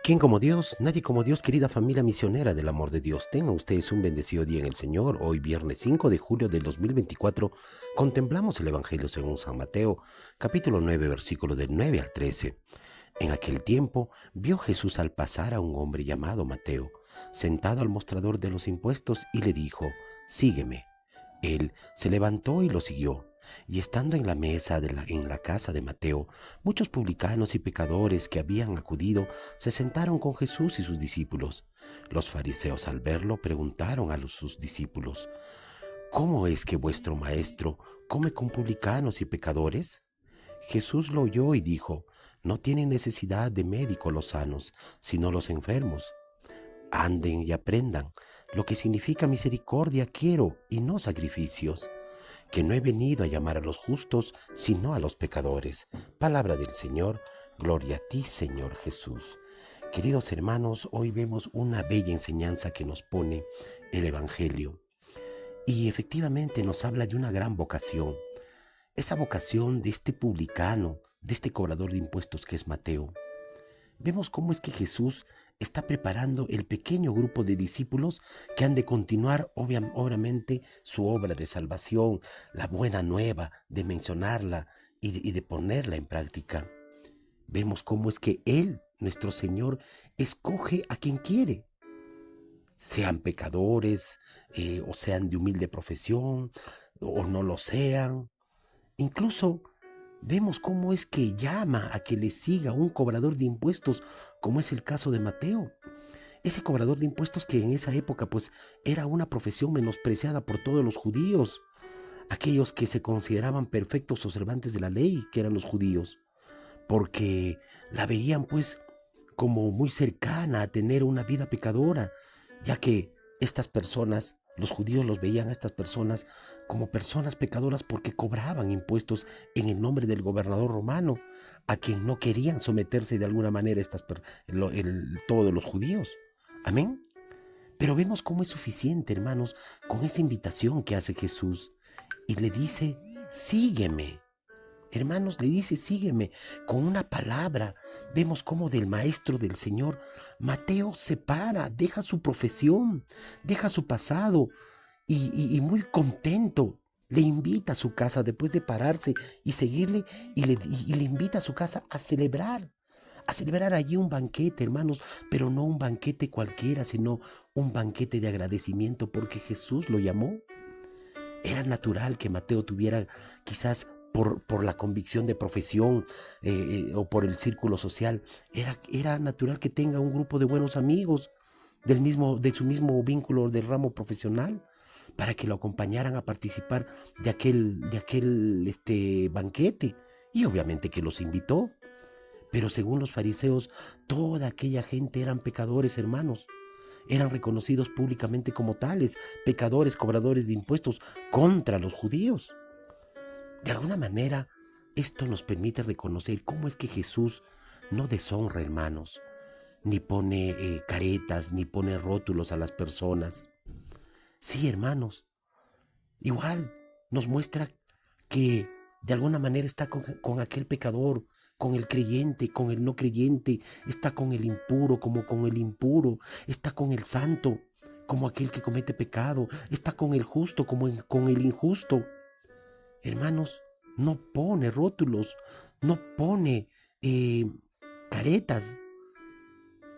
¿Quién como Dios? Nadie como Dios, querida familia misionera del amor de Dios. Tengan ustedes un bendecido día en el Señor. Hoy, viernes 5 de julio del 2024, contemplamos el Evangelio según San Mateo, capítulo 9, versículo del 9 al 13. En aquel tiempo, vio Jesús al pasar a un hombre llamado Mateo, sentado al mostrador de los impuestos, y le dijo: «Sígueme». Él se levantó y lo siguió. Y estando en la mesa en la casa de Mateo, muchos publicanos y pecadores que habían acudido se sentaron con Jesús y sus discípulos. Los fariseos, al verlo, preguntaron a sus discípulos: «¿Cómo es que vuestro maestro come con publicanos y pecadores?». Jesús lo oyó y dijo: «No tienen necesidad de médico los sanos, sino los enfermos. Anden y aprendan lo que significa misericordia quiero y no sacrificios, que no he venido a llamar a los justos, sino a los pecadores». Palabra del Señor. Gloria a ti, Señor Jesús. Queridos hermanos, hoy vemos una bella enseñanza que nos pone el Evangelio. Y efectivamente nos habla de una gran vocación. Esa vocación de este publicano, de este cobrador de impuestos que es Mateo. Vemos cómo es que Jesús está preparando el pequeño grupo de discípulos que han de continuar obviamente su obra de salvación, la buena nueva, de mencionarla y de ponerla en práctica. Vemos cómo es que Él, nuestro Señor, escoge a quien quiere, sean pecadores, o sean de humilde profesión, o no lo sean. Incluso vemos cómo es que llama a que le siga un cobrador de impuestos, como es el caso de Mateo. Ese cobrador de impuestos que en esa época pues era una profesión menospreciada por todos los judíos, aquellos que se consideraban perfectos observantes de la ley, que eran los judíos, porque la veían pues como muy cercana a tener una vida pecadora, ya que estas personas, los judíos los veían a estas personas como personas pecadoras porque cobraban impuestos en el nombre del gobernador romano, a quien no querían someterse de alguna manera todos los judíos. Amén. Pero vemos cómo es suficiente, hermanos, con esa invitación que hace Jesús y le dice: «Sígueme». Hermanos, le dice: «Sígueme», con una palabra. Vemos cómo del maestro del Señor, Mateo se para, deja su profesión, deja su pasado y muy contento le invita a su casa después de pararse y seguirle, y le invita a su casa a celebrar allí un banquete, hermanos, pero no un banquete cualquiera, sino un banquete de agradecimiento porque Jesús lo llamó. Era natural que Mateo tuviera, quizás por la convicción de profesión, o por el círculo social, era natural que tenga un grupo de buenos amigos de su mismo vínculo del ramo profesional, para que lo acompañaran a participar de aquel banquete. Y obviamente que los invitó. Pero según los fariseos, toda aquella gente eran pecadores, hermanos. Eran reconocidos públicamente como tales, pecadores, cobradores de impuestos contra los judíos. De alguna manera, esto nos permite reconocer cómo es que Jesús no deshonra, hermanos, ni pone caretas, ni pone rótulos a las personas. Sí, hermanos, igual nos muestra que de alguna manera está con aquel pecador, con el creyente, con el no creyente, está con el impuro como con el impuro, está con el santo como aquel que comete pecado, está con el justo como con el injusto. Hermanos, no pone rótulos, no pone eh, caretas,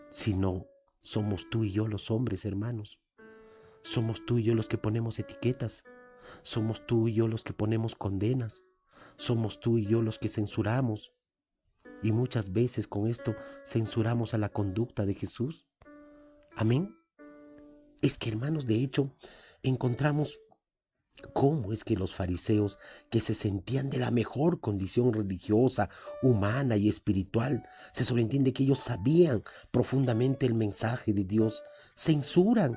sino somos tú y yo los hombres, hermanos. Somos tú y yo los que ponemos etiquetas. Somos tú y yo los que ponemos condenas. Somos tú y yo los que censuramos. Y muchas veces con esto censuramos a la conducta de Jesús. Amén. Es que, hermanos, de hecho, encontramos cómo es que los fariseos, que se sentían de la mejor condición religiosa, humana y espiritual, se sobreentiende que ellos sabían profundamente el mensaje de Dios, censuran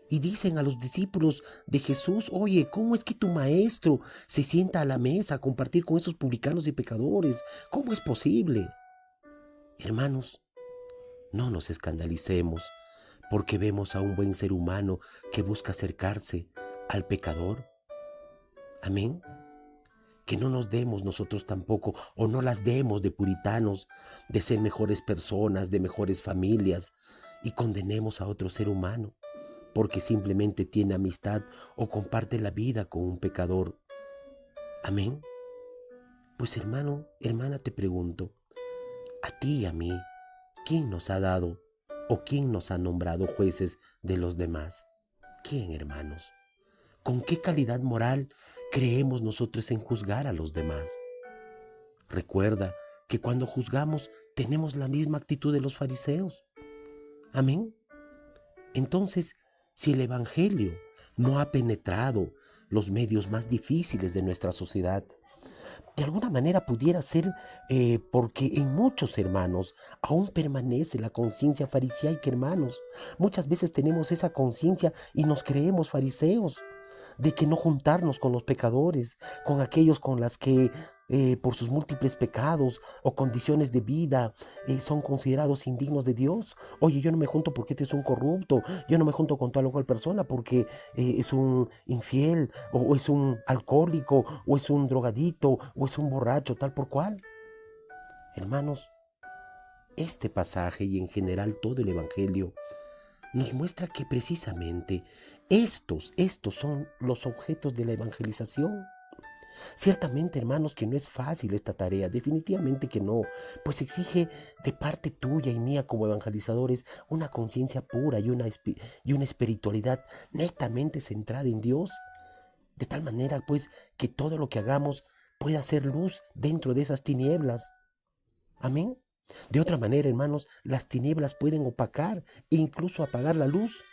y dicen a los discípulos de Jesús: «Oye, ¿cómo es que tu maestro se sienta a la mesa a compartir con esos publicanos y pecadores? ¿Cómo es posible?». Hermanos, no nos escandalicemos porque vemos a un buen ser humano que busca acercarse al pecador. Amén. que no nos demos nosotros tampoco, o no las demos de puritanos, de ser mejores personas, de mejores familias, y condenemos a otro ser humano, porque simplemente tiene amistad o comparte la vida con un pecador. Amén. Pues hermano, hermana, te pregunto, a ti y a mí, ¿quién nos ha dado o quién nos ha nombrado jueces de los demás? ¿Quién, hermanos? ¿Con qué calidad moral creemos nosotros en juzgar a los demás? Recuerda que cuando juzgamos tenemos la misma actitud de los fariseos. Amén. Entonces, si el Evangelio no ha penetrado los medios más difíciles de nuestra sociedad, de alguna manera pudiera ser porque en muchos hermanos aún permanece la conciencia farisaica, hermanos. Muchas veces tenemos esa conciencia y nos creemos fariseos, de que no juntarnos con los pecadores, con aquellos con las que por sus múltiples pecados o condiciones de vida son considerados indignos de Dios. Oye, yo no me junto porque este es un corrupto, yo no me junto con tal o cual persona porque es un infiel, o es un alcohólico, o es un drogadito, o es un borracho, tal por cual. Hermanos, este pasaje y en general todo el Evangelio nos muestra que precisamente estos son los objetos de la evangelización. Ciertamente, hermanos, que no es fácil esta tarea, definitivamente que no, pues exige de parte tuya y mía como evangelizadores una conciencia pura y una espiritualidad netamente centrada en Dios, de tal manera pues que todo lo que hagamos pueda ser luz dentro de esas tinieblas. Amén. De otra manera, hermanos, las tinieblas pueden opacar e incluso apagar la luz.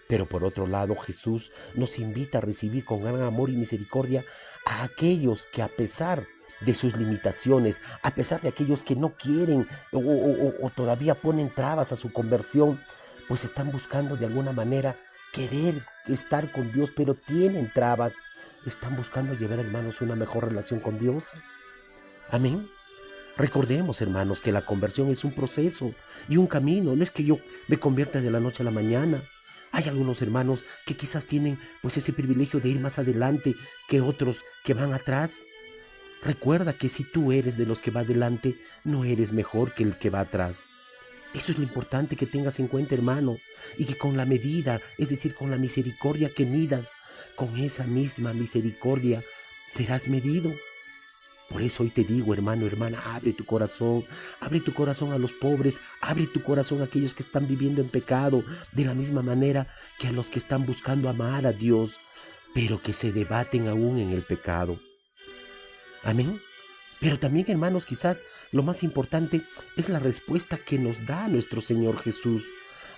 Pero por otro lado, Jesús nos invita a recibir con gran amor y misericordia a aquellos que, a pesar de sus limitaciones, a pesar de aquellos que no quieren o todavía ponen trabas a su conversión, pues están buscando de alguna manera querer estar con Dios, pero tienen trabas. Están buscando llevar, hermanos, una mejor relación con Dios. Amén. Recordemos, hermanos, que la conversión es un proceso y un camino. No es que yo me convierta de la noche a la mañana. Hay algunos hermanos que quizás tienen pues ese privilegio de ir más adelante que otros que van atrás. Recuerda que si tú eres de los que va adelante, no eres mejor que el que va atrás. Eso es lo importante que tengas en cuenta, hermano, y que con la medida, es decir, con la misericordia que midas, con esa misma misericordia serás medido. Por eso hoy te digo, hermano, hermana, abre tu corazón a los pobres, abre tu corazón a aquellos que están viviendo en pecado, de la misma manera que a los que están buscando amar a Dios, pero que se debaten aún en el pecado. Amén. Pero también, hermanos, quizás lo más importante es la respuesta que nos da nuestro Señor Jesús.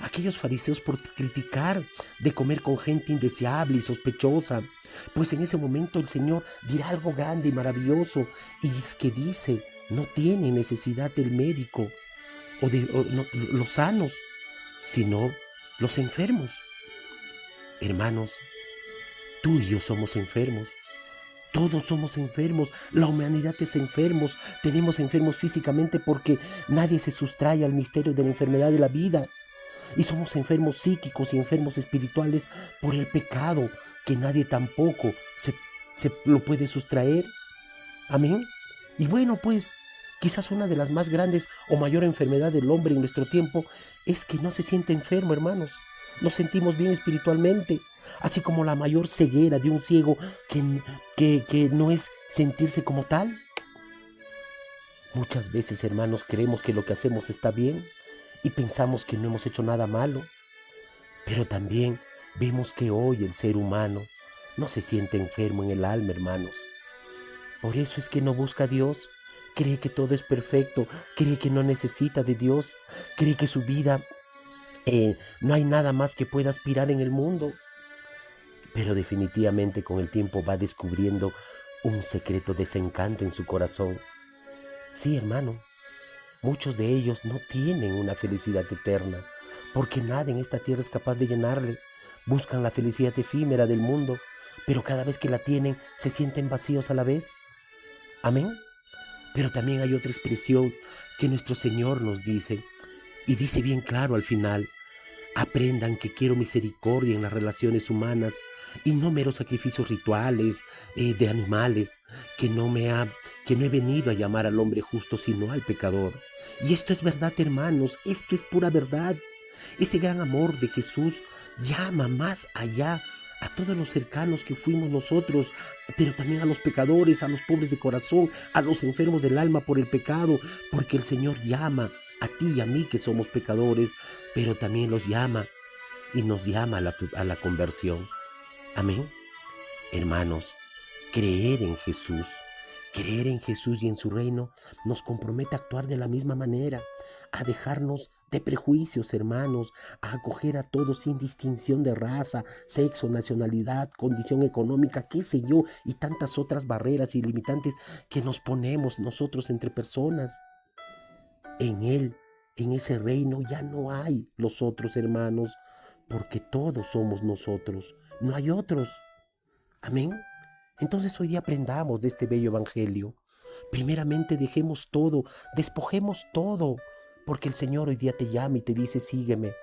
Aquellos fariseos por criticar de comer con gente indeseable y sospechosa, pues en ese momento el Señor dirá algo grande y maravilloso, y es que dice, no tiene necesidad del médico no, los sanos, sino los enfermos. Hermanos, tú y yo somos enfermos. Todos somos enfermos, la humanidad es enfermos, tenemos enfermos físicamente porque nadie se sustrae al misterio de la enfermedad de la vida. Y somos enfermos psíquicos y enfermos espirituales por el pecado, que nadie tampoco se lo puede sustraer. Amén. Y bueno, pues, quizás una de las más grandes o mayor enfermedad del hombre en nuestro tiempo es que no se siente enfermo, hermanos. Nos sentimos bien espiritualmente, así como la mayor ceguera de un ciego que no es sentirse como tal. Muchas veces, hermanos, creemos que lo que hacemos está bien y pensamos que no hemos hecho nada malo, pero también vemos que hoy el ser humano no se siente enfermo en el alma, hermanos. Por eso es que no busca a Dios, cree que todo es perfecto, cree que no necesita de Dios, cree que su vida no hay nada más que pueda aspirar en el mundo. Pero definitivamente con el tiempo va descubriendo un secreto desencanto en su corazón. Sí, hermano, muchos de ellos no tienen una felicidad eterna, porque nada en esta tierra es capaz de llenarle. Buscan la felicidad efímera del mundo, pero cada vez que la tienen se sienten vacíos a la vez. Amén. Pero también hay otra expresión que nuestro Señor nos dice, y dice bien claro al final: Aprendan que quiero misericordia en las relaciones humanas y no meros sacrificios rituales de animales, que no he venido a llamar al hombre justo sino al pecador. Y esto es verdad, hermanos, esto es pura verdad. Ese gran amor de Jesús llama más allá a todos los cercanos que fuimos nosotros, pero también a los pecadores, a los pobres de corazón, a los enfermos del alma por el pecado, porque el Señor llama a ti y a mí que somos pecadores, pero también los llama y nos llama a la conversión. Amén. Hermanos, creer en Jesús y en su reino nos compromete a actuar de la misma manera, a dejarnos de prejuicios, hermanos, a acoger a todos sin distinción de raza, sexo, nacionalidad, condición económica, qué sé yo, y tantas otras barreras y limitantes que nos ponemos nosotros entre personas. En Él, en ese reino, ya no hay los otros, hermanos, porque todos somos nosotros, no hay otros. Amén. Entonces hoy día aprendamos de este bello evangelio. Primeramente dejemos todo, despojemos todo, porque el Señor hoy día te llama y te dice, sígueme.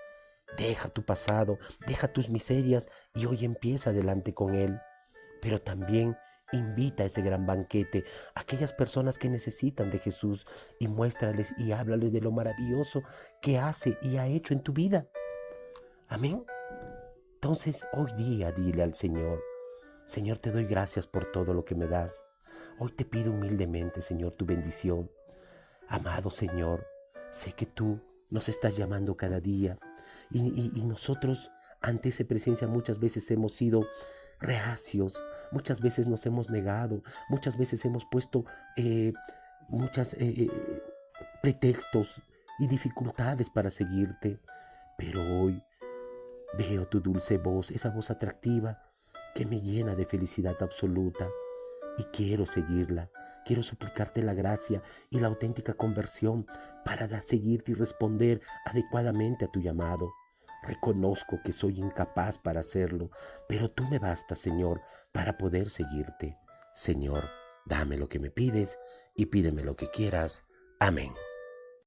Deja tu pasado, deja tus miserias y hoy empieza adelante con Él. Pero también invita a ese gran banquete a aquellas personas que necesitan de Jesús y muéstrales y háblales de lo maravilloso que hace y ha hecho en tu vida. Amén. Entonces hoy día dile al Señor, Señor, te doy gracias por todo lo que me das. Hoy te pido humildemente, Señor, tu bendición. Amado Señor, sé que tú nos estás llamando cada día y nosotros ante esa presencia muchas veces hemos sido reacios, muchas veces nos hemos negado, muchas veces hemos puesto muchos pretextos y dificultades para seguirte. Pero hoy veo tu dulce voz, esa voz atractiva que me llena de felicidad absoluta y quiero seguirla. Quiero suplicarte la gracia y la auténtica conversión para seguirte y responder adecuadamente a tu llamado. Reconozco que soy incapaz para hacerlo, pero tú me bastas, Señor, para poder seguirte. Señor, dame lo que me pides y pídeme lo que quieras. Amén.